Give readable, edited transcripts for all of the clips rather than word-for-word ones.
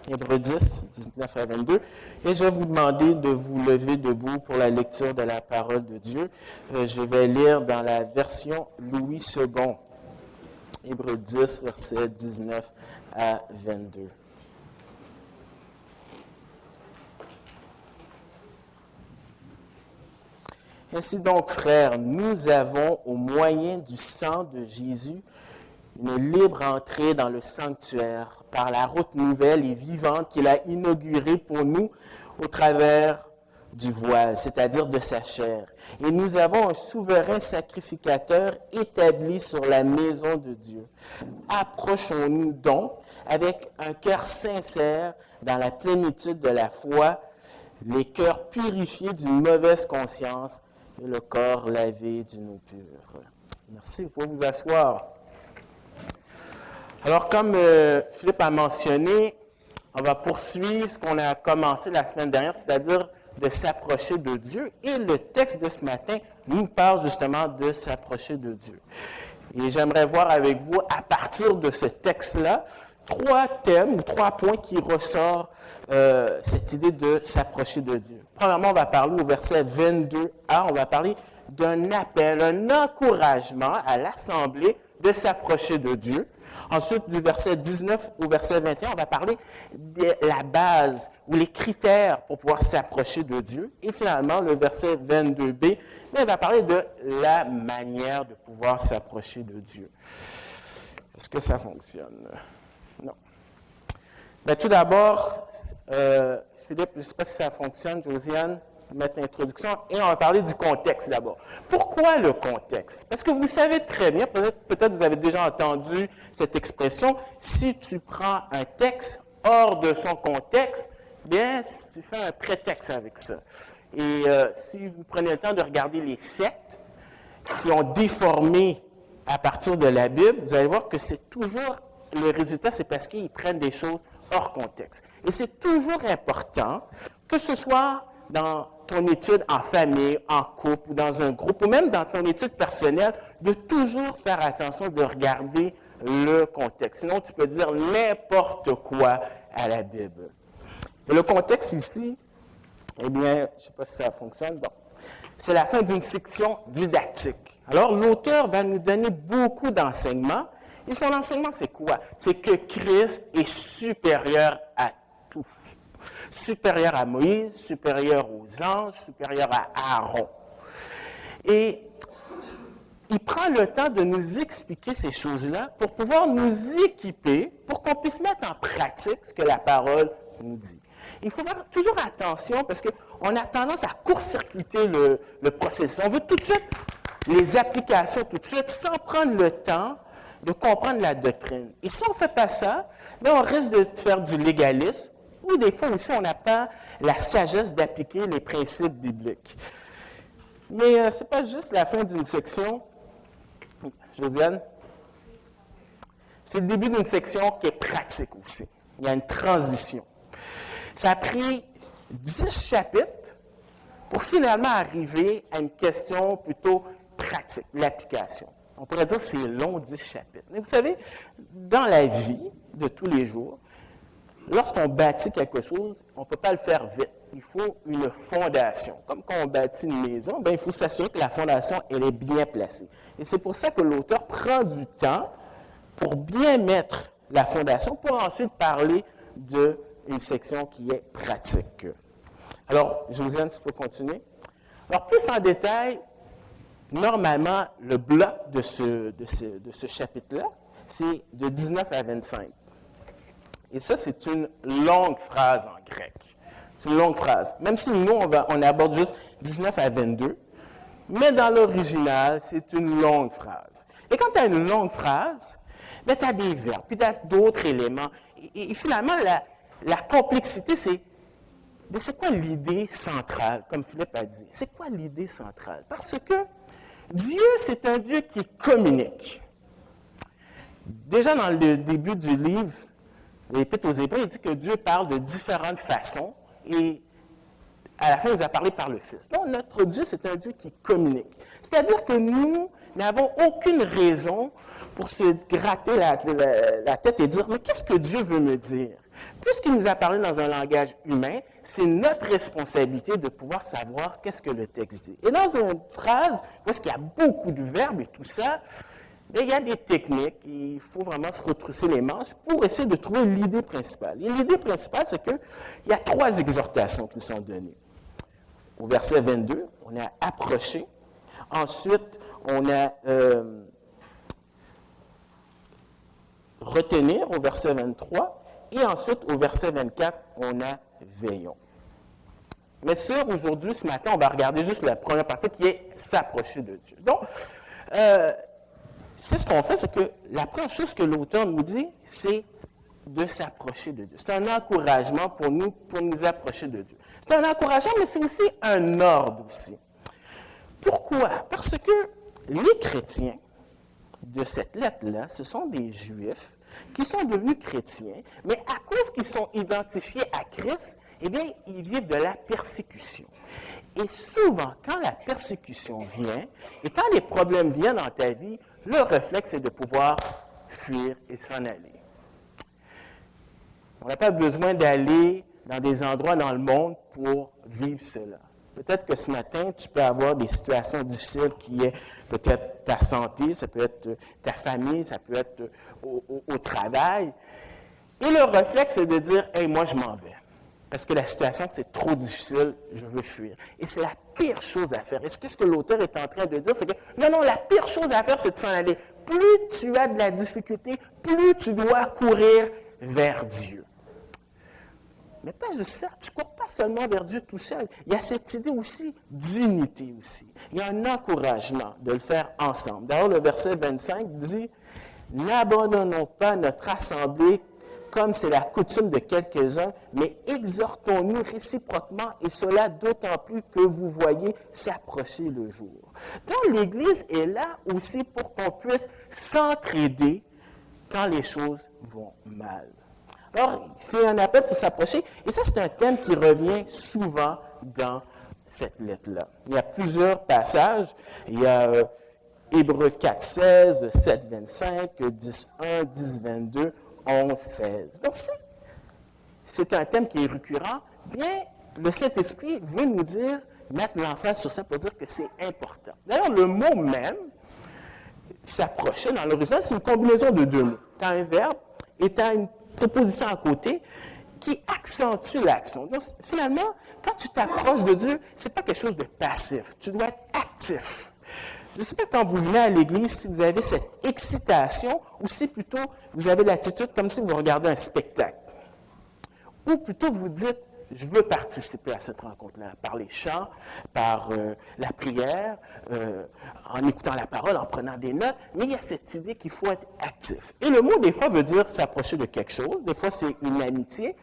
Hébreux 10, 19 à 22. Et je vais vous demander de vous lever debout pour la lecture de la parole de Dieu. Je vais lire dans la version Louis II. Hébreux 10, versets 19 à 22. Ainsi donc, frères, nous avons, au moyen du sang de Jésus, une libre entrée dans le sanctuaire par la route nouvelle et vivante qu'il a inaugurée pour nous au travers du voile, c'est-à-dire de sa chair. Et nous avons un souverain sacrificateur établi sur la maison de Dieu. Approchons-nous donc avec un cœur sincère dans la plénitude de la foi, les cœurs purifiés d'une mauvaise conscience et le corps lavé d'une eau pure. Merci, vous pouvez vous asseoir. Alors, comme Philippe a mentionné, on va poursuivre ce qu'on a commencé la semaine dernière, c'est-à-dire de s'approcher de Dieu. Et le texte de ce matin nous parle justement de s'approcher de Dieu. Et j'aimerais voir avec vous, à partir de ce texte-là, 3 thèmes ou 3 points qui ressortent cette idée de s'approcher de Dieu. Premièrement, on va parler au verset 22a, on va parler d'un appel, un encouragement à l'Assemblée de s'approcher de Dieu. Ensuite, du verset 19 au verset 21, on va parler de la base ou les critères pour pouvoir s'approcher de Dieu. Et finalement, le verset 22b, on va parler de la manière de pouvoir s'approcher de Dieu. Est-ce que ça fonctionne? Non. Bien, tout d'abord, Philippe, je ne sais pas si ça fonctionne, Josiane, mettre l'introduction, et on va parler du contexte d'abord. Pourquoi le contexte? Parce que vous savez très bien, peut-être vous avez déjà entendu cette expression, si tu prends un texte hors de son contexte, bien, tu fais un prétexte avec ça. Et si vous prenez le temps de regarder les sectes qui ont déformé à partir de la Bible, vous allez voir que c'est toujours, le résultat, c'est parce qu'ils prennent des choses hors contexte. Et c'est toujours important, que ce soit dans ton étude en famille, en couple, ou dans un groupe, ou même dans ton étude personnelle, de toujours faire attention de regarder le contexte. Sinon, tu peux dire n'importe quoi à la Bible. Et le contexte ici, eh bien, je ne sais pas si ça fonctionne, bon, c'est la fin d'une section didactique. Alors, l'auteur va nous donner beaucoup d'enseignements, et son enseignement, c'est quoi? C'est que Christ est supérieur à tout. Supérieur à Moïse, supérieur aux anges, supérieur à Aaron. Et il prend le temps de nous expliquer ces choses-là pour pouvoir nous équiper, pour qu'on puisse mettre en pratique ce que la parole nous dit. Il faut faire toujours attention parce qu'on a tendance à court-circuiter le processus. On veut tout de suite les applications, tout de suite, sans prendre le temps de comprendre la doctrine. Et si on ne fait pas ça, bien, on risque de faire du légalisme, ou des fois aussi, on n'a pas la sagesse d'appliquer les principes bibliques. Mais ce n'est pas juste la fin d'une section, Josiane. C'est le début d'une section qui est pratique aussi. Il y a une transition. Ça a pris 10 chapitres pour finalement arriver à une question plutôt pratique, l'application. On pourrait dire que c'est long, 10 chapitres. Mais vous savez, dans la vie de tous les jours, lorsqu'on bâtit quelque chose, on ne peut pas le faire vite. Il faut une fondation. Comme quand on bâtit une maison, bien, il faut s'assurer que la fondation elle est bien placée. Et c'est pour ça que l'auteur prend du temps pour bien mettre la fondation, pour ensuite parler d'une section qui est pratique. Alors, Josiane, tu peux continuer. Alors, plus en détail, normalement, le bloc de ce chapitre-là, c'est de 19 à 25. Et ça, c'est une longue phrase en grec. C'est une longue phrase. Même si nous, on aborde juste 19 à 22, mais dans l'original, c'est une longue phrase. Et quand tu as une longue phrase, ben, tu as des verbes, puis tu as d'autres éléments. Et finalement, la complexité, c'est quoi l'idée centrale, comme Philippe a dit? C'est quoi l'idée centrale? Parce que Dieu, c'est un Dieu qui communique. Déjà dans le début du livre, l'Épître aux Hébreux, il dit que Dieu parle de différentes façons et à la fin, il nous a parlé par le Fils. Donc, notre Dieu, c'est un Dieu qui communique. C'est-à-dire que nous n'avons aucune raison pour se gratter la tête et dire « Mais qu'est-ce que Dieu veut me dire? Puisqu'il nous a parlé dans un langage humain, c'est notre responsabilité de pouvoir savoir qu'est-ce que le texte dit. Et dans une phrase, parce qu'il y a beaucoup de verbes et tout ça, il y a des techniques, il faut vraiment se retrousser les manches pour essayer de trouver l'idée principale. Et l'idée principale, c'est qu'il y a 3 exhortations qui nous sont données. Au verset 22, on a « approché ». Ensuite, on a « retenir » au verset 23. Et ensuite, au verset 24, on a « veillons ». Mais sur aujourd'hui, ce matin, on va regarder juste la première partie qui est « s'approcher de Dieu ». Donc, c'est ce qu'on fait, c'est que la première chose que l'auteur nous dit, c'est de s'approcher de Dieu. C'est un encouragement pour nous approcher de Dieu. C'est un encouragement, mais c'est aussi un ordre aussi. Pourquoi? Parce que les chrétiens de cette lettre-là, ce sont des Juifs qui sont devenus chrétiens, mais à cause qu'ils sont identifiés à Christ, eh bien, ils vivent de la persécution. Et souvent, quand la persécution vient, et quand les problèmes viennent dans ta vie, le réflexe, c'est de pouvoir fuir et s'en aller. On n'a pas besoin d'aller dans des endroits dans le monde pour vivre cela. Peut-être que ce matin, tu peux avoir des situations difficiles qui est peut-être ta santé, ça peut être ta famille, ça peut être au travail. Et le réflexe, c'est de dire « Hey, moi, je m'en vais. Parce que la situation, c'est trop difficile, je veux fuir. » Et c'est la pire chose à faire. Et ce que l'auteur est en train de dire, c'est que non, la pire chose à faire, c'est de s'en aller. Plus tu as de la difficulté, plus tu dois courir vers Dieu. Mais pas juste ça, tu ne cours pas seulement vers Dieu tout seul. Il y a cette idée aussi d'unité aussi. Il y a un encouragement de le faire ensemble. D'ailleurs, le verset 25 dit « N'abandonnons pas notre assemblée comme c'est la coutume de quelques-uns, mais exhortons-nous réciproquement, et cela d'autant plus que vous voyez s'approcher le jour. » Donc, l'Église est là aussi pour qu'on puisse s'entraider quand les choses vont mal. Alors, c'est un appel pour s'approcher, et ça, c'est un thème qui revient souvent dans cette lettre-là. Il y a plusieurs passages. Il y a Hébreux 4, 16, 7, 25, 10, 1, 10, 22, 11, 16. Donc, c'est un thème qui est récurrent. Bien, le Saint-Esprit veut nous dire, mettre l'emphase sur ça pour dire que c'est important. D'ailleurs, le mot même, s'approcher, dans l'original, c'est une combinaison de 2 mots. Tu as un verbe et tu as une préposition à côté qui accentue l'action. Donc, finalement, quand tu t'approches de Dieu, ce n'est pas quelque chose de passif. Tu dois être actif. Je ne sais pas quand vous venez à l'Église si vous avez cette excitation ou si plutôt vous avez l'attitude comme si vous regardez un spectacle. Ou plutôt vous dites, je veux participer à cette rencontre-là, par les chants, par la prière, en écoutant la parole, en prenant des notes, mais il y a cette idée qu'il faut être actif. Et le mot, des fois, veut dire s'approcher de quelque chose, des fois, c'est une amitié,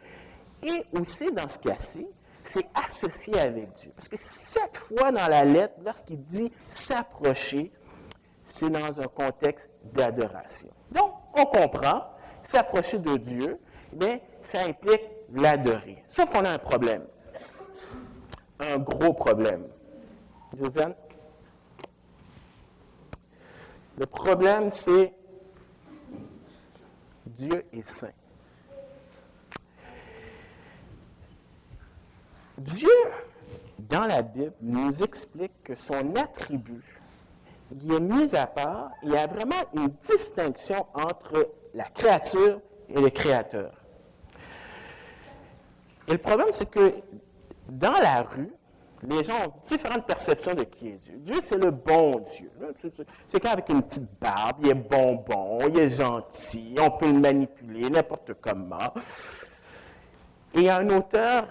et aussi, dans ce cas-ci, c'est associé avec Dieu. Parce que 7 fois dans la lettre, lorsqu'il dit s'approcher, c'est dans un contexte d'adoration. Donc, on comprend, s'approcher de Dieu, bien, ça implique l'adorer. Sauf qu'on a un problème. Un gros problème. Josiane? Le problème, c'est Dieu est saint. Dieu, dans la Bible, nous explique que son attribut, il est mis à part, il y a vraiment une distinction entre la créature et le créateur. Et le problème, c'est que dans la rue, les gens ont différentes perceptions de qui est Dieu. Dieu, c'est le bon Dieu. C'est quelqu'un avec une petite barbe, il est bonbon, il est gentil, on peut le manipuler n'importe comment. Et il y a un auteur,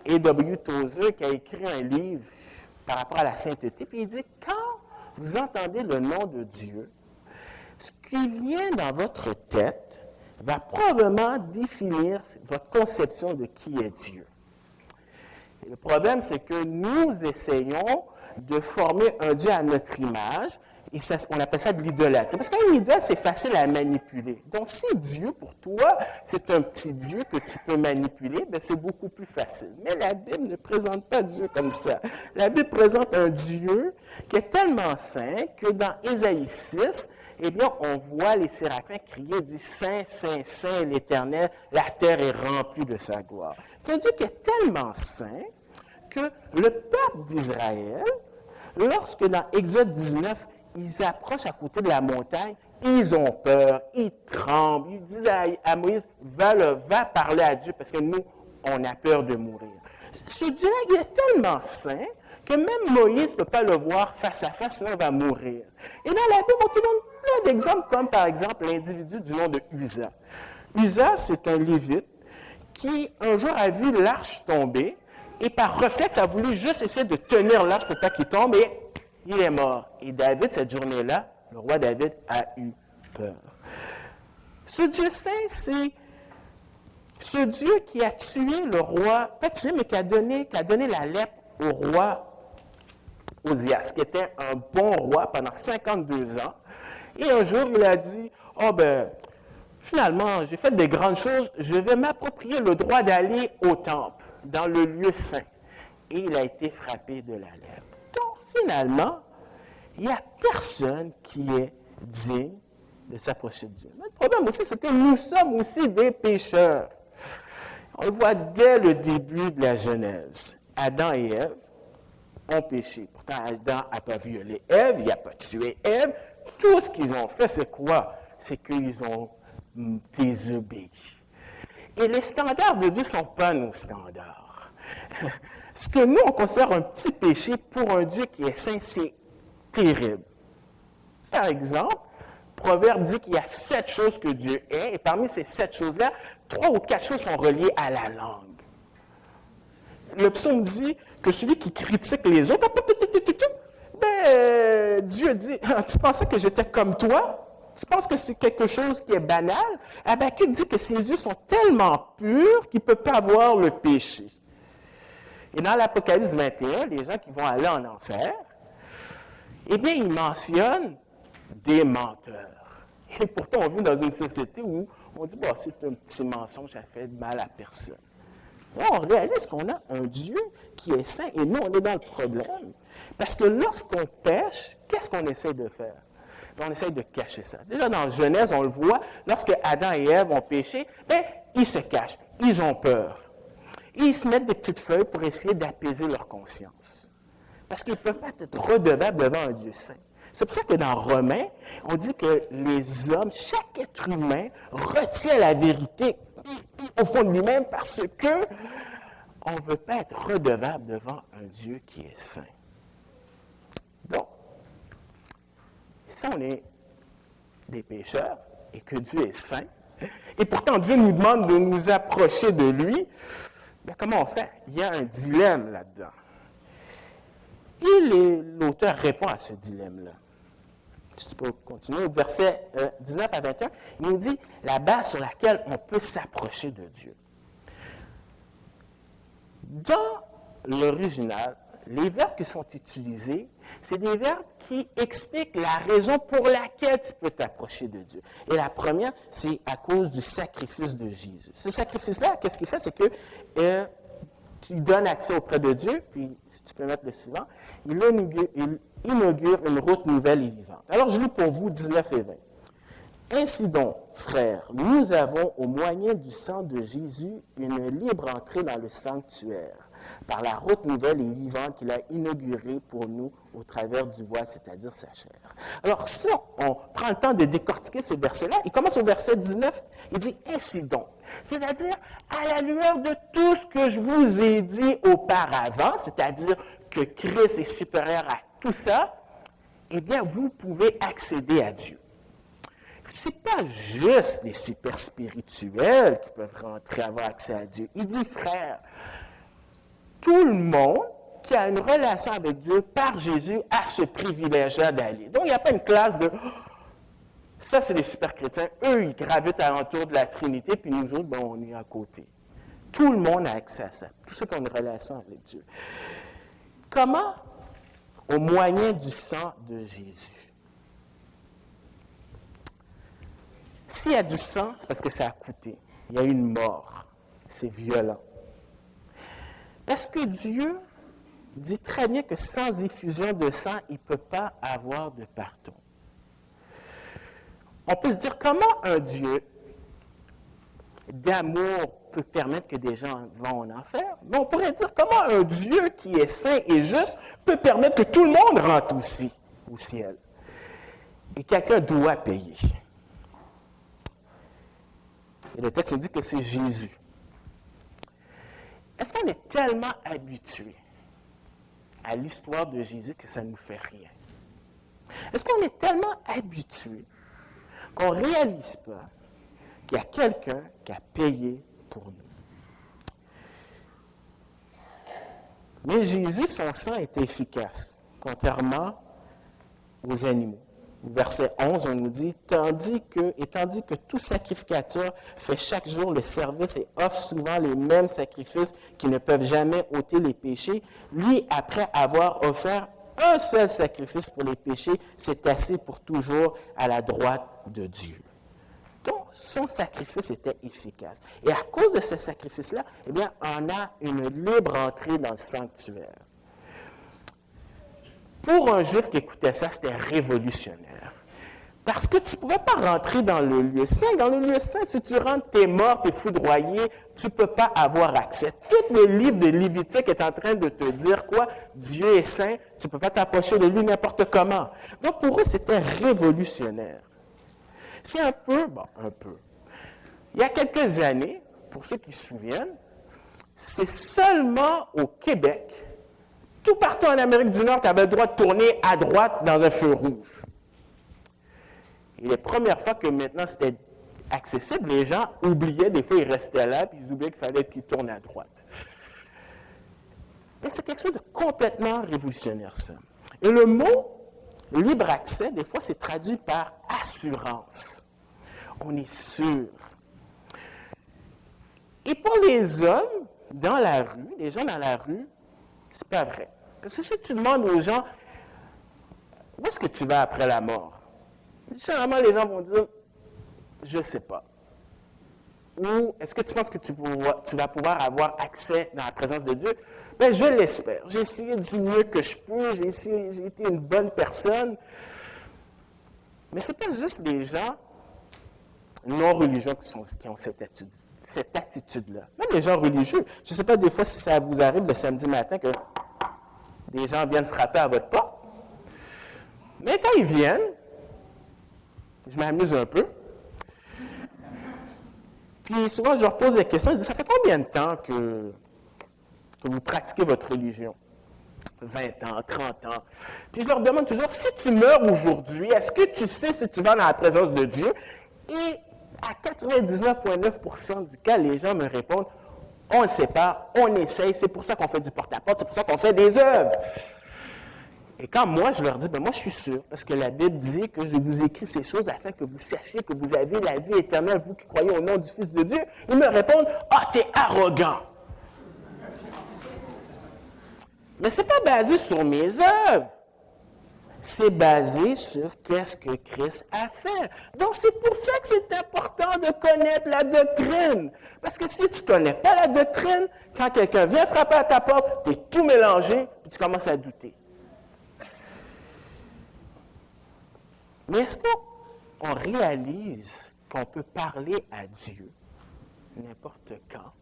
A.W. Tozer, qui a écrit un livre par rapport à la sainteté, puis il dit, quand vous entendez le nom de Dieu, ce qui vient dans votre tête va probablement définir votre conception de qui est Dieu. Et le problème, c'est que nous essayons de former un Dieu à notre image, et ça, on appelle ça de l'idolâtrie. Parce qu'un idole, c'est facile à manipuler. Donc, si Dieu, pour toi, c'est un petit Dieu que tu peux manipuler, bien, c'est beaucoup plus facile. Mais la Bible ne présente pas Dieu comme ça. La Bible présente un Dieu qui est tellement saint que dans Ésaïe 6, eh bien, on voit les séraphins crier, dit Saint, Saint, Saint l'Éternel, la terre est remplie de sa gloire. C'est un Dieu qui est tellement saint que le peuple d'Israël, lorsque dans Exode 19, ils approchent à côté de la montagne, ils ont peur, ils tremblent, ils disent à Moïse, va parler à Dieu parce que nous, on a peur de mourir. Ce Dieu-là, il est tellement saint que même Moïse ne peut pas le voir face à face, sinon il va mourir. Et dans la Bible, on te donne plein d'exemples, comme par exemple l'individu du nom de Uza. Uza, c'est un Lévite qui un jour a vu l'arche tomber et par réflexe a voulu juste essayer de tenir l'arche pour pas qu'il tombe et il est mort. Et David, cette journée-là, le roi David a eu peur. Ce Dieu saint, c'est ce Dieu qui a tué le roi, pas tué, mais qui a donné la lèpre au roi Osias, qui était un bon roi pendant 52 ans. Et un jour, il a dit, « Oh ben, finalement, j'ai fait des grandes choses, je vais m'approprier le droit d'aller au temple, dans le lieu saint. » Et il a été frappé de la lèpre. Donc, finalement, il n'y a personne qui est digne de s'approcher de Dieu. Mais le problème aussi, c'est que nous sommes aussi des pécheurs. On le voit dès le début de la Genèse. Adam et Ève ont péché. Pourtant, Adam n'a pas violé Ève, il n'a pas tué Ève. Tout ce qu'ils ont fait, c'est quoi? C'est qu'ils ont désobéi. Et les standards de Dieu ne sont pas nos standards. Ce que nous, on considère un petit péché pour un Dieu qui est saint, c'est terrible. Par exemple, Proverbe dit qu'il y a 7 choses que Dieu est, et parmi ces 7 choses-là, 3 ou 4 choses sont reliées à la langue. Le psaume dit que celui qui critique les autres, Dieu dit, tu pensais que j'étais comme toi? Tu penses que c'est quelque chose qui est banal? Habakkuk dit que ses yeux sont tellement purs qu'il ne peut pas voir le péché. Et dans l'Apocalypse 21, les gens qui vont aller en enfer, eh bien, il mentionne des menteurs. Et pourtant, on vit dans une société où on dit, c'est un petit mensonge, ça fait mal à personne. Là, on réalise qu'on a un Dieu qui est saint et nous, on est dans le problème. Parce que lorsqu'on pêche, qu'est-ce qu'on essaie de faire? On essaie de cacher ça. Déjà, dans Genèse, on le voit, lorsque Adam et Ève ont péché, ils se cachent, ils ont peur. Ils se mettent des petites feuilles pour essayer d'apaiser leur conscience. Parce qu'ils ne peuvent pas être redevables devant un Dieu saint. C'est pour ça que dans Romains, on dit que les hommes, chaque être humain, retient la vérité au fond de lui-même parce que on ne veut pas être redevable devant un Dieu qui est saint. Donc, si on est des pécheurs et que Dieu est saint, et pourtant Dieu nous demande de nous approcher de lui, bien, comment on fait? Il y a un dilemme là-dedans. Et l'auteur répond à ce dilemme-là. Si tu peux continuer, au verset 19 à 21, il nous dit la base sur laquelle on peut s'approcher de Dieu. Dans l'original, les verbes qui sont utilisés, c'est des verbes qui expliquent la raison pour laquelle tu peux t'approcher de Dieu. Et la première, c'est à cause du sacrifice de Jésus. Ce sacrifice-là, qu'est-ce qu'il fait? C'est que tu donnes accès auprès de Dieu, puis si tu peux mettre le suivant, il inaugure une route nouvelle et vivante. Alors, je lis pour vous 19 et 20. Ainsi donc, frères, nous avons au moyen du sang de Jésus une libre entrée dans le sanctuaire, par la route nouvelle et vivante qu'il a inaugurée pour nous au travers du voile, c'est-à-dire sa chair. Alors, si on prend le temps de décortiquer ce verset-là, il commence au verset 19, il dit « Ainsi donc », c'est-à-dire à la lueur de tout ce que je vous ai dit auparavant, c'est-à-dire que Christ est supérieur à tout ça, eh bien, vous pouvez accéder à Dieu. Ce n'est pas juste les super spirituels qui peuvent rentrer, avoir accès à Dieu. Il dit, frère, tout le monde qui a une relation avec Dieu par Jésus a ce privilège-là d'aller. Donc, il n'y a pas une classe de ça, c'est les super chrétiens. Eux, ils gravitent alentour de la Trinité, puis nous autres, on est à côté. Tout le monde a accès à ça. Tous ceux qui ont une relation avec Dieu. Comment? Au moyen du sang de Jésus. S'il y a du sang, c'est parce que ça a coûté. Il y a eu une mort. C'est violent. Parce que Dieu dit très bien que sans effusion de sang, il ne peut pas avoir de pardon. On peut se dire comment un Dieu d'amour peut permettre que des gens vont en enfer, mais on pourrait dire comment un Dieu qui est saint et juste peut permettre que tout le monde rentre aussi au ciel. Et quelqu'un doit payer. Et le texte nous dit que c'est Jésus. Est-ce qu'on est tellement habitué à l'histoire de Jésus que ça ne nous fait rien? Est-ce qu'on est tellement habitué qu'on ne réalise pas qu'il y a quelqu'un qui a payé pour nous? Mais Jésus, son sang est efficace, contrairement aux animaux. Au verset 11, on nous dit, tandis que tout sacrificateur fait chaque jour le service et offre souvent les mêmes sacrifices qui ne peuvent jamais ôter les péchés, lui, après avoir offert un seul sacrifice pour les péchés, s'est assis pour toujours à la droite de Dieu. Donc, son sacrifice était efficace. Et à cause de ce sacrifice-là, eh bien, on a une libre entrée dans le sanctuaire. Pour un Juif qui écoutait ça, c'était révolutionnaire. Parce que tu ne pouvais pas rentrer dans le lieu saint. Dans le lieu saint, si tu rentres, tu es mort, tu es foudroyé, tu ne peux pas avoir accès. Tout le livre de Lévitique est en train de te dire quoi? Dieu est saint, tu ne peux pas t'approcher de lui n'importe comment. Donc pour eux, c'était révolutionnaire. C'est un peu. Il y a quelques années, pour ceux qui se souviennent, c'est seulement au Québec, tout partout en Amérique du Nord, tu avais le droit de tourner à droite dans un feu rouge. Et les premières fois que maintenant c'était accessible, les gens oubliaient, des fois ils restaient là, puis ils oubliaient qu'il fallait qu'ils tournent à droite. Mais c'est quelque chose de complètement révolutionnaire, ça. Et le mot libre accès, des fois, c'est traduit par assurance. On est sûr. Et pour les hommes, dans la rue, les gens dans la rue, c'est pas vrai. Parce que si tu demandes aux gens, où est-ce que tu vas après la mort? Généralement, les gens vont dire, je ne sais pas. Ou est-ce que tu penses que tu vas pouvoir avoir accès dans la présence de Dieu? Bien, je l'espère. J'ai essayé du mieux que je peux, j'ai été une bonne personne. Mais ce n'est pas juste les gens non religieux qui ont cette attitude-là. Même les gens religieux. Je ne sais pas des fois si ça vous arrive le samedi matin que des gens viennent frapper à votre porte. Mais quand ils viennent, je m'amuse un peu. Puis souvent, je leur pose des questions. Je dis, ça fait combien de temps que vous pratiquez votre religion? 20 ans, 30 ans. Puis je leur demande toujours, si tu meurs aujourd'hui, est-ce que tu sais si tu vas dans la présence de Dieu? Et à 99,9% du cas, les gens me répondent, on ne sait pas, on essaye, c'est pour ça qu'on fait du porte-à-porte, c'est pour ça qu'on fait des œuvres. Et quand moi, je leur dis, moi, je suis sûr, parce que la Bible dit que je vous écris ces choses afin que vous sachiez que vous avez la vie éternelle, vous qui croyez au nom du Fils de Dieu. Ils me répondent, t'es arrogant. Mais ce n'est pas basé sur mes œuvres. C'est basé sur qu'est-ce que Christ a fait. Donc, c'est pour ça que c'est important de connaître la doctrine. Parce que si tu ne connais pas la doctrine, quand quelqu'un vient frapper à ta porte, tu es tout mélangé, puis tu commences à douter. Mais est-ce qu'on réalise qu'on peut parler à Dieu n'importe quand?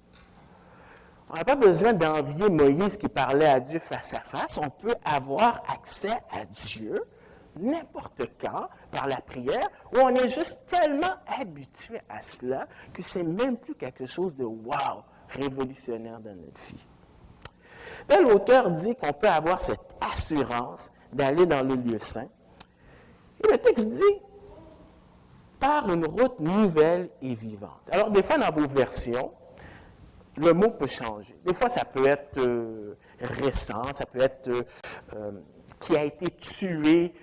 On n'a pas besoin d'envier Moïse qui parlait à Dieu face à face. On peut avoir accès à Dieu n'importe quand par la prière, où on est juste tellement habitué à cela que c'est même plus quelque chose de wow, révolutionnaire dans notre vie. Là, l'auteur dit qu'on peut avoir cette assurance d'aller dans le lieu saint. Et le texte dit, par une route nouvelle et vivante. Alors, des fois, dans vos versions, le mot peut changer. Des fois, ça peut être récent, ça peut être qui a été tué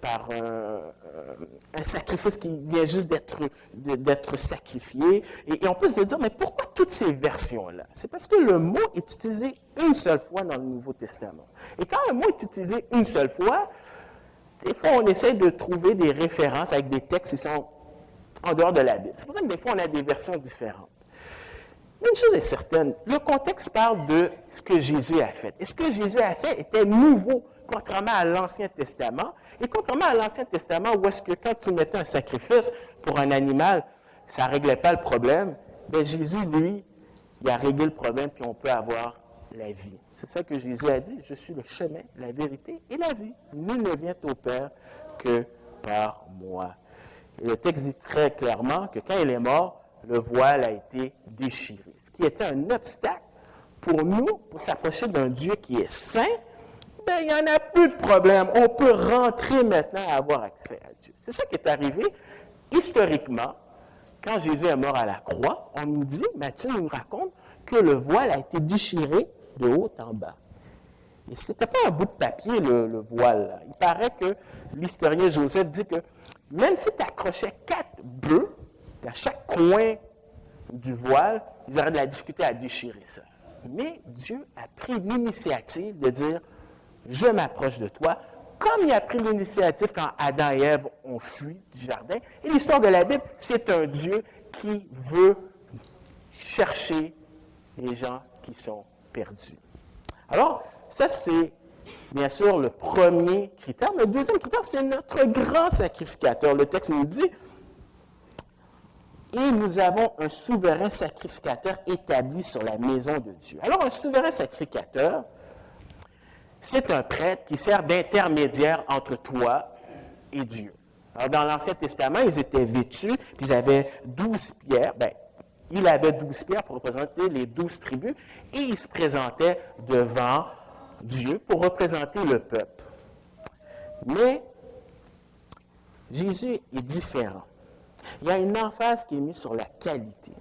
par un sacrifice qui vient juste d'être sacrifié. Et on peut se dire, mais pourquoi toutes ces versions-là? C'est parce que le mot est utilisé une seule fois dans le Nouveau Testament. Et quand un mot est utilisé une seule fois, des fois, on essaie de trouver des références avec des textes qui sont en dehors de la Bible. C'est pour ça que des fois, on a des versions différentes. Mais une chose est certaine, le contexte parle de ce que Jésus a fait. Et ce que Jésus a fait était nouveau contrairement à l'Ancien Testament. Et contrairement à l'Ancien Testament, où est-ce que quand tu mettais un sacrifice pour un animal, ça ne réglait pas le problème, bien Jésus, lui, il a réglé le problème, puis on peut avoir la vie. C'est ça que Jésus a dit, je suis le chemin, la vérité et la vie. Nul ne vient au Père que par moi. Et le texte dit très clairement que quand il est mort, le voile a été déchiré. Ce qui était un obstacle pour nous, pour s'approcher d'un Dieu qui est saint, bien, il n'y en a plus de problème. On peut rentrer maintenant et avoir accès à Dieu. C'est ça qui est arrivé historiquement. Quand Jésus est mort à la croix, on nous dit, Matthieu nous raconte, que le voile a été déchiré de haut en bas. Et ce n'était pas un bout de papier, le voile. Là. Il paraît que l'historien Joseph dit que même si tu accrochais 4 bœufs à chaque coin du voile, ils auraient de la difficulté à déchirer ça. Mais Dieu a pris l'initiative de dire, je m'approche de toi, comme il a pris l'initiative quand Adam et Ève ont fui du jardin. Et l'histoire de la Bible, c'est un Dieu qui veut chercher les gens qui sont perdus. Alors, ça, c'est bien sûr le premier critère. Mais le deuxième critère, c'est notre grand sacrificateur. Le texte nous dit, et nous avons un souverain sacrificateur établi sur la maison de Dieu. Alors, un souverain sacrificateur, c'est un prêtre qui sert d'intermédiaire entre toi et Dieu. Alors, dans l'Ancien Testament, ils étaient vêtus, puis ils avaient 12 pierres. Bien, il avait 12 pierres pour représenter les 12 tribus, et il se présentait devant Dieu pour représenter le peuple. Mais Jésus est différent. Il y a une emphase qui est mise sur la qualité.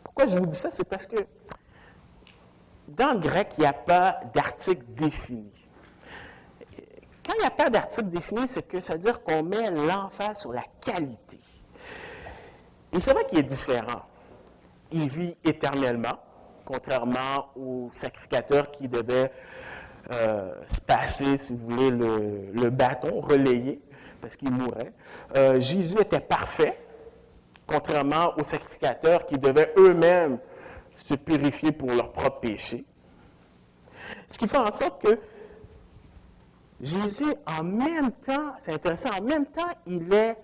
Pourquoi je vous dis ça? C'est parce que dans le grec, il n'y a pas d'article défini. Quand il n'y a pas d'article défini, c'est que ça veut dire qu'on met l'emphase sur la qualité. Et c'est vrai qu'il est différent. Il vit éternellement, contrairement au sacrificateur qui devait se passer, si vous voulez, le bâton, relayer, parce qu'il mourait. Jésus était parfait, contrairement aux sacrificateurs qui devaient eux-mêmes se purifier pour leurs propres péchés. Ce qui fait en sorte que Jésus, en même temps, c'est intéressant, en même temps, il est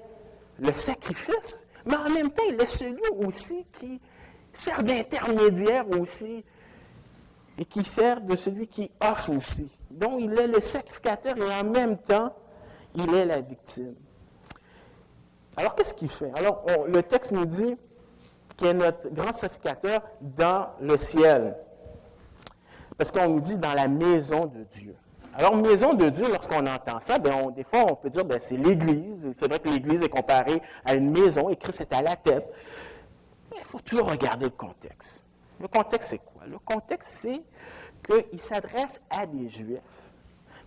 le sacrifice, mais en même temps, il est celui aussi qui sert d'intermédiaire aussi, et qui sert de celui qui offre aussi. Donc, il est le sacrificateur et en même temps, il est la victime. Alors, qu'est-ce qu'il fait? Alors, le texte nous dit qu'il est notre grand sacrificateur dans le ciel. Parce qu'on nous dit dans la maison de Dieu. Alors, maison de Dieu, lorsqu'on entend ça, bien, des fois, on peut dire que c'est l'Église. C'est vrai que l'Église est comparée à une maison et Christ est à la tête. Mais il faut toujours regarder le contexte. Le contexte, c'est quoi? Le contexte, c'est qu'il s'adresse à des Juifs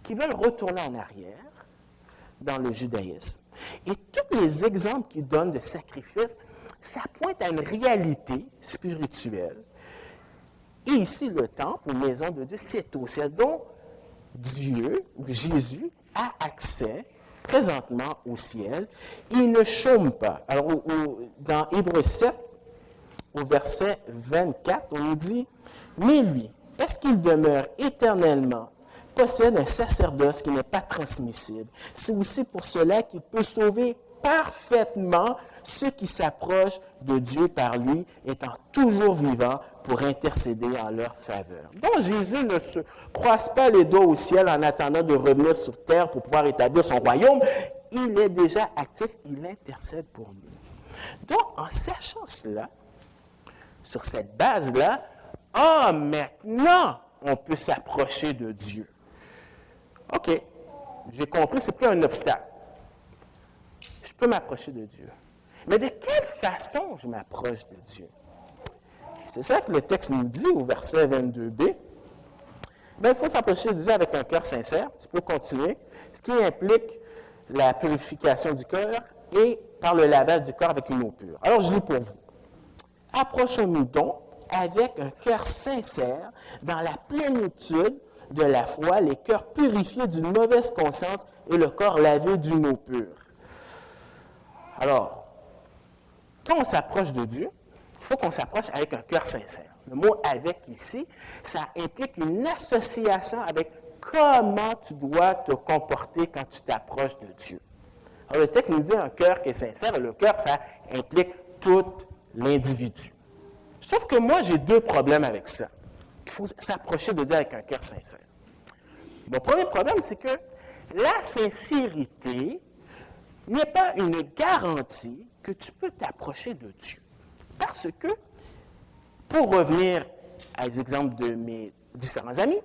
qui veulent retourner en arrière dans le judaïsme. Et tous les exemples qu'il donne de sacrifice, ça pointe à une réalité spirituelle. Et ici, le temple, ou maison de Dieu, c'est au ciel. Donc, Dieu, ou Jésus, a accès présentement au ciel. Il ne chôme pas. Alors, dans Hébreux 7, au verset 24, on nous dit, « Mais lui, parce qu'il demeure éternellement, possède un sacerdoce qui n'est pas transmissible. C'est aussi pour cela qu'il peut sauver parfaitement ceux qui s'approchent de Dieu par lui, étant toujours vivant pour intercéder en leur faveur. » Donc Jésus ne se croise pas les doigts au ciel en attendant de revenir sur terre pour pouvoir établir son royaume. Il est déjà actif, il intercède pour nous. Donc, en sachant cela, sur cette base-là, maintenant, on peut s'approcher de Dieu. OK, j'ai compris, ce n'est plus un obstacle. Je peux m'approcher de Dieu. Mais de quelle façon je m'approche de Dieu? C'est ça que le texte nous dit au verset 22b. Bien, il faut s'approcher de Dieu avec un cœur sincère. Tu peux continuer. Ce qui implique la purification du cœur et par le lavage du corps avec une eau pure. Alors, je lis pour vous. Approchons-nous donc avec un cœur sincère, dans la plénitude de la foi, les cœurs purifiés d'une mauvaise conscience et le corps lavé d'une eau pure. Alors, quand on s'approche de Dieu, il faut qu'on s'approche avec un cœur sincère. Le mot « avec » ici, ça implique une association avec comment tu dois te comporter quand tu t'approches de Dieu. Alors, le texte nous dit un cœur qui est sincère, et le cœur, ça implique tout l'individu. Sauf que moi, j'ai deux problèmes avec ça. Il faut s'approcher de Dieu avec un cœur sincère. Mon premier problème, c'est que la sincérité n'est pas une garantie que tu peux t'approcher de Dieu. Parce que, pour revenir à l'exemple de mes différents amis,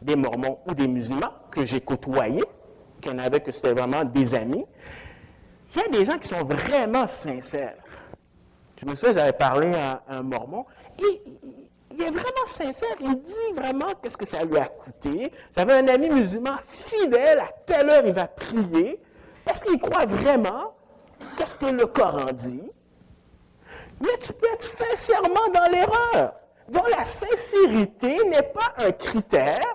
des Mormons ou des musulmans que j'ai côtoyés, qu'il y en avait que c'était vraiment des amis, il y a des gens qui sont vraiment sincères. Je me souviens, j'avais parlé à un Mormon, et il est vraiment sincère, il dit vraiment qu'est-ce que ça lui a coûté. J'avais un ami musulman fidèle, à telle heure il va prier, parce qu'il croit vraiment qu'est-ce que le Coran dit. Mais tu peux être sincèrement dans l'erreur. Donc la sincérité n'est pas un critère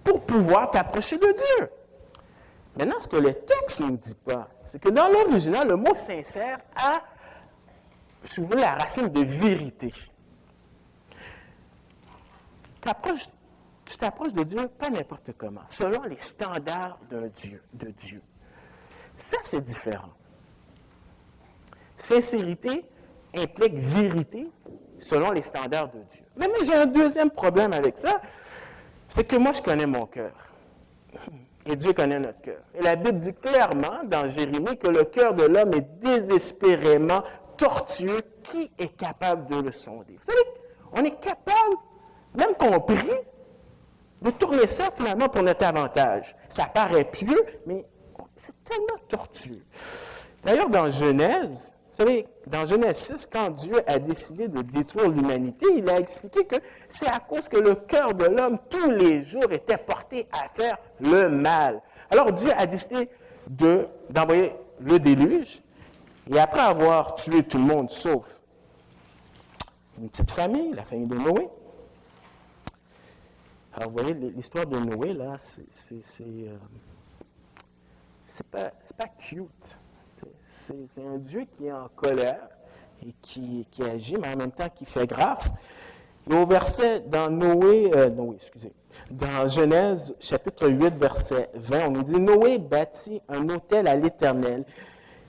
pour pouvoir t'approcher de Dieu. Maintenant, ce que le texte ne nous dit pas, c'est que dans l'original, le mot sincère a, si vous voulez, la racine de vérité. Tu t'approches de Dieu pas n'importe comment, selon les standards de Dieu. Ça, c'est différent. Sincérité implique vérité selon les standards de Dieu. Mais j'ai un deuxième problème avec ça, c'est que moi, je connais mon cœur. Et Dieu connaît notre cœur. Et la Bible dit clairement dans Jérémie que le cœur de l'homme est désespérément tortueux. Qui est capable de le sonder? Vous savez, on est capable, même qu'on prie, de tourner ça finalement pour notre avantage. Ça paraît pieux, mais c'est tellement tortueux. D'ailleurs, dans Genèse, vous savez, dans Genèse 6, quand Dieu a décidé de détruire l'humanité, il a expliqué que c'est à cause que le cœur de l'homme, tous les jours, était porté à faire le mal. Alors Dieu a décidé d'envoyer le déluge, et après avoir tué tout le monde, sauf une petite famille, la famille de Noé. Alors vous voyez, l'histoire de Noé, là, c'est pas cute. C'est un Dieu qui est en colère et qui agit, mais en même temps qui fait grâce. Et au verset, dans Genèse, chapitre 8, verset 20, on nous dit « Noé bâtit un autel à l'Éternel.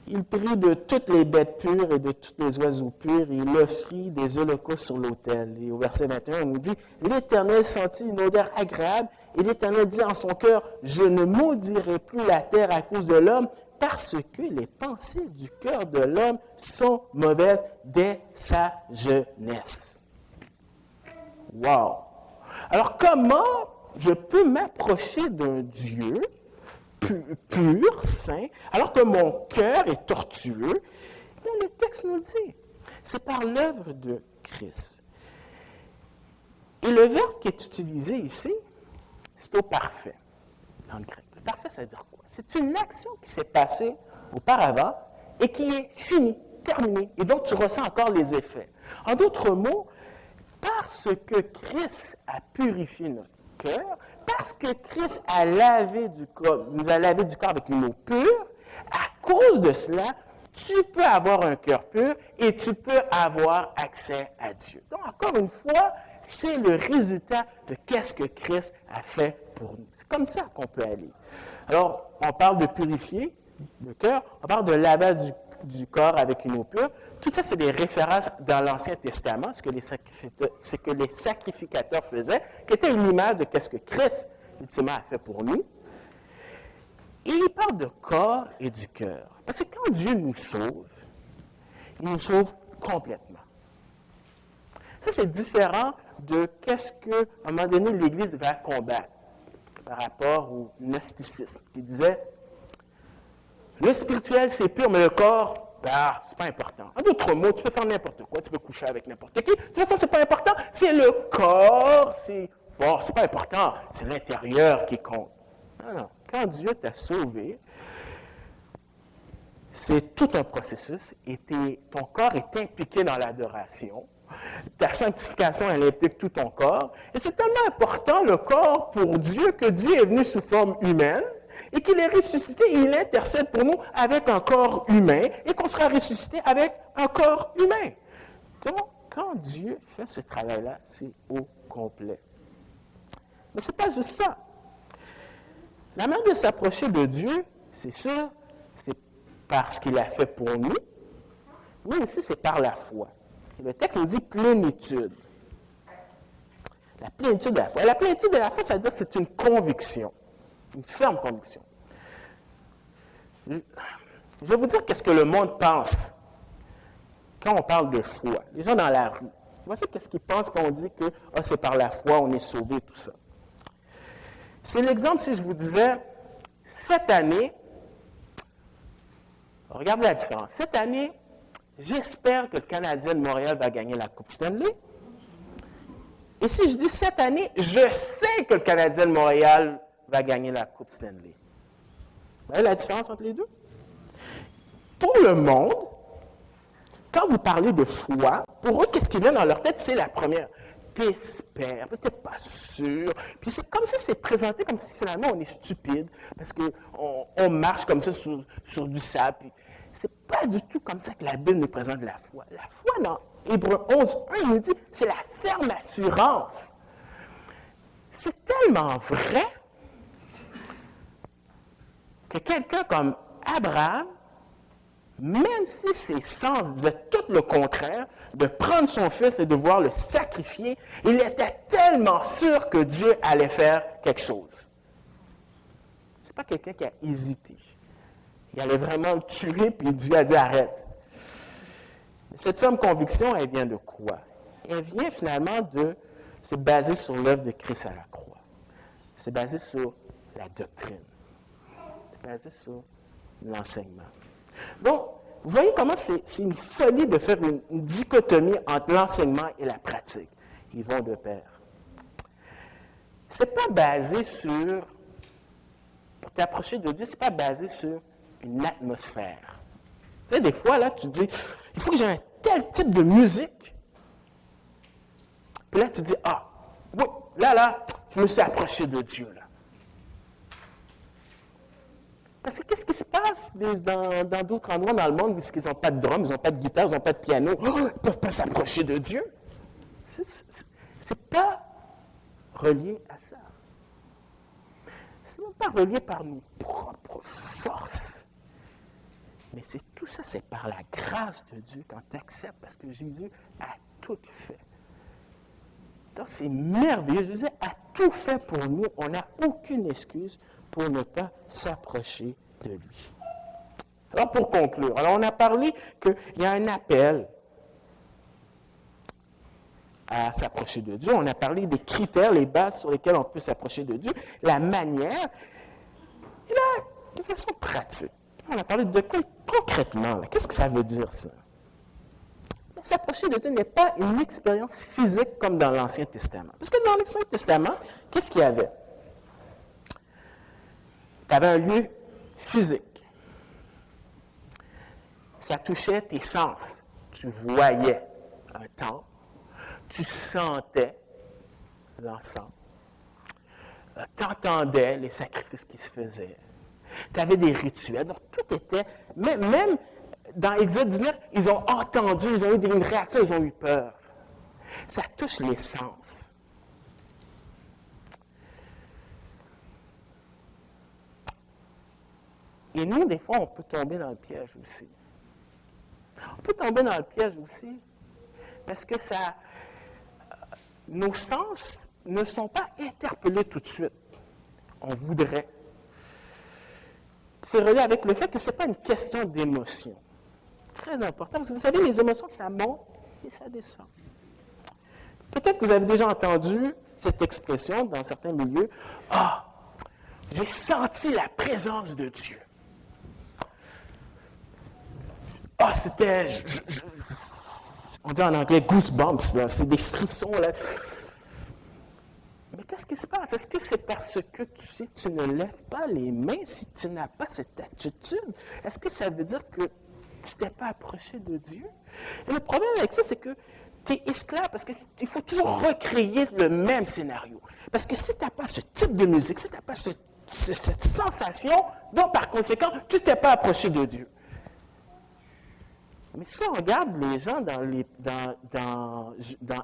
Il prit de toutes les bêtes pures et de tous les oiseaux purs, et il offrit des holocaustes sur l'autel. » Et au verset 21, on nous dit « L'Éternel sentit une odeur agréable, et l'Éternel dit en son cœur, « Je ne maudirai plus la terre à cause de l'homme, parce que les pensées du cœur de l'homme sont mauvaises dès sa jeunesse. » Wow! Alors, comment je peux m'approcher d'un Dieu pur, saint, alors que mon cœur est tortueux? Bien, le texte nous le dit. C'est par l'œuvre de Christ. Et le verbe qui est utilisé ici, c'est au parfait, dans le grec. Le parfait, ça veut dire quoi? C'est une action qui s'est passée auparavant et qui est finie, terminée, et donc tu ressens encore les effets. En d'autres mots, parce que Christ a purifié notre cœur, parce que Christ a nous a lavé du corps avec une eau pure, à cause de cela, tu peux avoir un cœur pur et tu peux avoir accès à Dieu. Donc, encore une fois, c'est le résultat de qu'est-ce que Christ a fait pour nous. C'est comme ça qu'on peut aller. Alors, on parle de purifier le cœur, on parle de lavage du corps avec une eau pure. Tout ça, c'est des références dans l'Ancien Testament, ce que les sacrificateurs faisaient, qui était une image de qu'est-ce que Christ, ultimement, a fait pour nous. Et il parle de corps et du cœur. Parce que quand Dieu nous sauve, il nous sauve complètement. Ça, c'est différent de qu'est-ce qu'à un moment donné, l'Église va combattre par rapport au gnosticisme, qui disait le spirituel, c'est pur, mais le corps, c'est pas important. En d'autres mots, tu peux faire n'importe quoi, tu peux coucher avec n'importe qui. De toute façon, c'est pas important, c'est le corps, c'est pas important, c'est l'intérieur qui compte. Non. Quand Dieu t'a sauvé, c'est tout un processus et ton corps est impliqué dans l'adoration. Ta sanctification, elle implique tout ton corps. Et c'est tellement important, le corps, pour Dieu, que Dieu est venu sous forme humaine et qu'il est ressuscité et il intercède pour nous avec un corps humain et qu'on sera ressuscité avec un corps humain. Donc, quand Dieu fait ce travail-là, c'est au complet. Mais ce n'est pas juste ça. La manière de s'approcher de Dieu, c'est sûr, c'est par ce qu'il a fait pour nous, mais aussi c'est par la foi. Et le texte nous dit plénitude. La plénitude de la foi. Et la plénitude de la foi, ça veut dire que c'est une conviction, une ferme conviction. Je vais vous dire qu'est-ce que le monde pense quand on parle de foi. Les gens dans la rue, voici qu'est-ce qu'ils pensent quand on dit que c'est par la foi, on est sauvé, tout ça. C'est l'exemple si je vous disais, cette année, regardez la différence. Cette année, j'espère que le Canadien de Montréal va gagner la Coupe Stanley. Et si je dis cette année, je sais que le Canadien de Montréal va gagner la Coupe Stanley. Vous voyez la différence entre les deux? Pour le monde, quand vous parlez de foi, pour eux, qu'est-ce qui vient dans leur tête? C'est la première. T'espères, t'es pas sûr. Puis c'est comme si c'est présenté comme si finalement on est stupide, parce qu'on marche comme ça sur du sable. Puis c'est pas du tout comme ça que la Bible nous présente la foi. La foi, dans Hébreux 11, 1, il nous dit, c'est la ferme assurance. C'est tellement vrai que quelqu'un comme Abraham, même si ses sens disaient tout le contraire, de prendre son fils et de devoir le sacrifier, il était tellement sûr que Dieu allait faire quelque chose. Ce n'est pas quelqu'un qui a hésité. Il allait vraiment le tuer, puis Dieu a dit arrête. Cette ferme conviction, elle vient de quoi? Elle vient finalement c'est basé sur l'œuvre de Christ à la croix. C'est basé sur la doctrine. C'est basé sur l'enseignement. Donc, vous voyez comment c'est une folie de faire une dichotomie entre l'enseignement et la pratique. Ils vont de pair. Ce n'est pas basé sur, pour t'approcher de Dieu, ce n'est pas basé sur une atmosphère. Tu sais, des fois, là, tu dis, il faut que j'ai un tel type de musique. Puis là, tu dis, oui, là, je me suis approché de Dieu, là. Parce que qu'est-ce qui se passe dans d'autres endroits dans le monde où ils n'ont pas de drum, ils n'ont pas de guitare, ils n'ont pas de piano, ils ne peuvent pas s'approcher de Dieu? Ce n'est pas relié à ça. Ce n'est même pas relié par nos propres forces. Mais tout ça, c'est par la grâce de Dieu quand tu acceptes, parce que Jésus a tout fait. Donc, c'est merveilleux. Jésus a tout fait pour nous. On n'a aucune excuse pour ne pas s'approcher de lui. Alors, pour conclure, on a parlé qu'il y a un appel à s'approcher de Dieu. On a parlé des critères, les bases sur lesquelles on peut s'approcher de Dieu, la manière, et là, de façon pratique. On a parlé de concrètement. Qu'est-ce que ça veut dire, ça? S'approcher de Dieu n'est pas une expérience physique comme dans l'Ancien Testament. Parce que dans l'Ancien Testament, qu'est-ce qu'il y avait? Tu avais un lieu physique. Ça touchait tes sens. Tu voyais un temple. Tu sentais l'encens. Tu entendais les sacrifices qui se faisaient. Tu avais des rituels. Donc, tout était... Même dans Exode 19, ils ont entendu, ils ont eu une réaction, ils ont eu peur. Ça touche les sens. Et nous, des fois, on peut tomber dans le piège aussi. On peut tomber dans le piège aussi parce que nos sens ne sont pas interpellés tout de suite. On voudrait. C'est relié avec le fait que ce n'est pas une question d'émotion. Très important, parce que vous savez, les émotions, ça monte et ça descend. Peut-être que vous avez déjà entendu cette expression dans certains milieux. J'ai senti la présence de Dieu. C'était, on dit en anglais goosebumps, là, c'est des frissons. Là. Mais qu'est-ce qui se passe? Est-ce que c'est parce que si tu ne lèves pas les mains, si tu n'as pas cette attitude, est-ce que ça veut dire que tu ne t'es pas approché de Dieu? Et le problème avec ça, c'est que tu es esclave parce qu'il faut toujours recréer le même scénario. Parce que si tu n'as pas ce type de musique, si tu n'as pas cette sensation, donc par conséquent, tu ne t'es pas approché de Dieu. Mais si on regarde les gens dans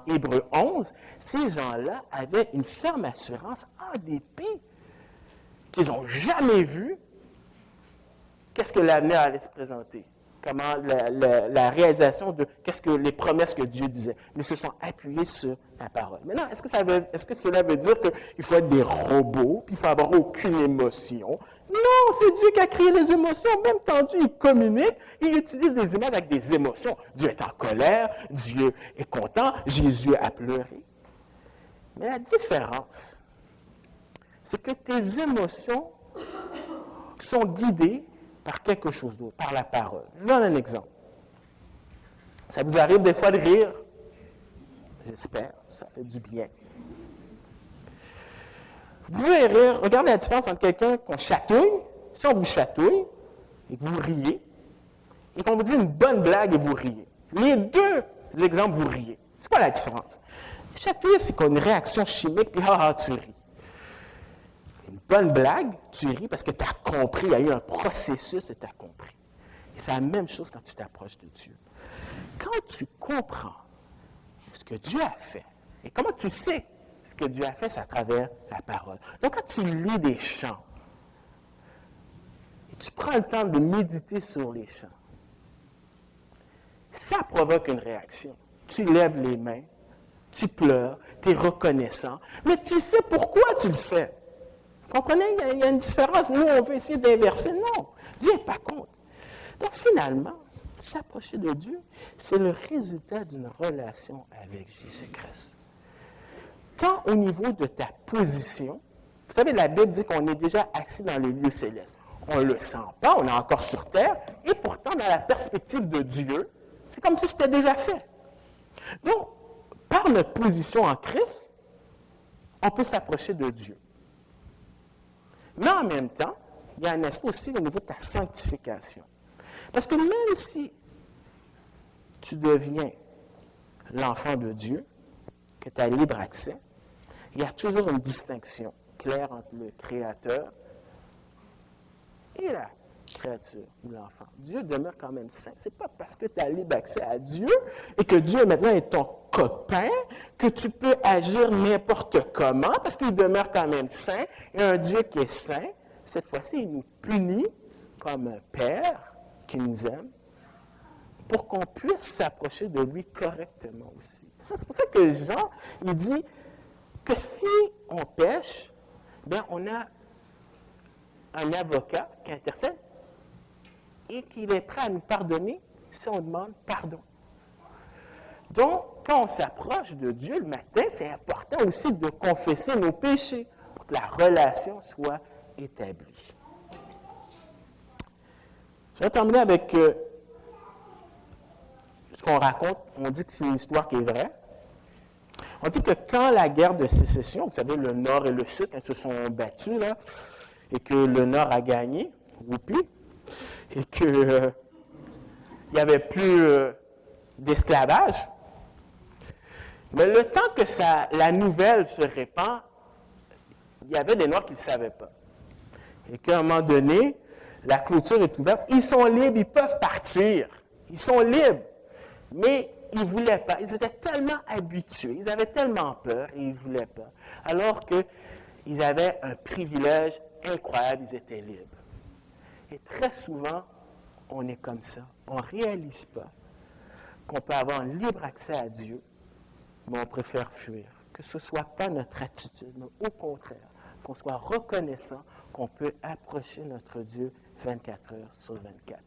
Hébreux 11, ces gens-là avaient une ferme assurance en dépit qu'ils n'ont jamais vu qu'est-ce que l'avenir allait se présenter, comment la réalisation de qu'est-ce que les promesses que Dieu disait. Ils se sont appuyés sur la parole. Maintenant, est-ce que cela veut dire qu'il faut être des robots, puis il faut avoir aucune émotion? Non, c'est Dieu qui a créé les émotions. Même quand Dieu il communique, il utilise des images avec des émotions. Dieu est en colère, Dieu est content, Jésus a pleuré. Mais la différence, c'est que tes émotions sont guidées par quelque chose d'autre, par la parole. Je vous donne un exemple. Ça vous arrive des fois de rire? J'espère, ça fait du bien. Vous pouvez rire. Regardez la différence entre quelqu'un qu'on chatouille, si on vous chatouille et que vous riez, et qu'on vous dit une bonne blague et vous riez. Les deux exemples, vous riez. C'est quoi la différence? Chatouiller, c'est qu'on a une réaction chimique, puis tu ris. Une bonne blague, tu ris parce que tu as compris, il y a eu un processus et tu as compris. Et c'est la même chose quand tu t'approches de Dieu. Quand tu comprends ce que Dieu a fait, et comment tu sais ce que Dieu a fait, c'est à travers la parole. Donc, quand tu lis des chants, et tu prends le temps de méditer sur les chants, ça provoque une réaction. Tu lèves les mains, tu pleures, tu es reconnaissant, mais tu sais pourquoi tu le fais. Vous comprenez? Il y a une différence. Nous, on veut essayer d'inverser. Non, Dieu n'est pas contre. Donc, finalement, s'approcher de Dieu, c'est le résultat d'une relation avec Jésus-Christ. Tant au niveau de ta position, vous savez, la Bible dit qu'on est déjà assis dans les lieux célestes. On ne le sent pas, on est encore sur terre, et pourtant, dans la perspective de Dieu, c'est comme si c'était déjà fait. Donc, par notre position en Christ, on peut s'approcher de Dieu. Mais en même temps, il y a un aspect aussi au niveau de ta sanctification. Parce que même si tu deviens l'enfant de Dieu, que tu as libre accès, il y a toujours une distinction claire entre le Créateur et la créature ou l'enfant. Dieu demeure quand même saint. Ce n'est pas parce que tu as libre accès à Dieu et que Dieu maintenant est ton copain que tu peux agir n'importe comment parce qu'il demeure quand même saint. Et un Dieu qui est saint, cette fois-ci, il nous punit comme un père qui nous aime pour qu'on puisse s'approcher de lui correctement aussi. C'est pour ça que Jean, il dit que si on pêche, bien, on a un avocat qui intercède et qu'il est prêt à nous pardonner si on demande pardon. Donc, quand on s'approche de Dieu le matin, c'est important aussi de confesser nos péchés pour que la relation soit établie. Je vais terminer avec ce qu'on raconte. On dit que c'est une histoire qui est vraie. On dit que quand la guerre de sécession, vous savez, le Nord et le Sud, quand ils se sont battus, là, et que le Nord a gagné, whoopi, et qu'il n'y avait plus d'esclavage, mais le temps que la nouvelle se répand, il y avait des Noirs qui ne le savaient pas. Et qu'à un moment donné, la clôture est ouverte, ils sont libres, ils peuvent partir. Ils sont libres. Mais ils ne voulaient pas. Ils étaient tellement habitués, ils avaient tellement peur et ils ne voulaient pas. Alors qu'ils avaient un privilège incroyable, ils étaient libres. Et très souvent, on est comme ça. On ne réalise pas qu'on peut avoir un libre accès à Dieu, mais on préfère fuir. Que ce ne soit pas notre attitude, mais au contraire, qu'on soit reconnaissant qu'on peut approcher notre Dieu 24 heures sur 24.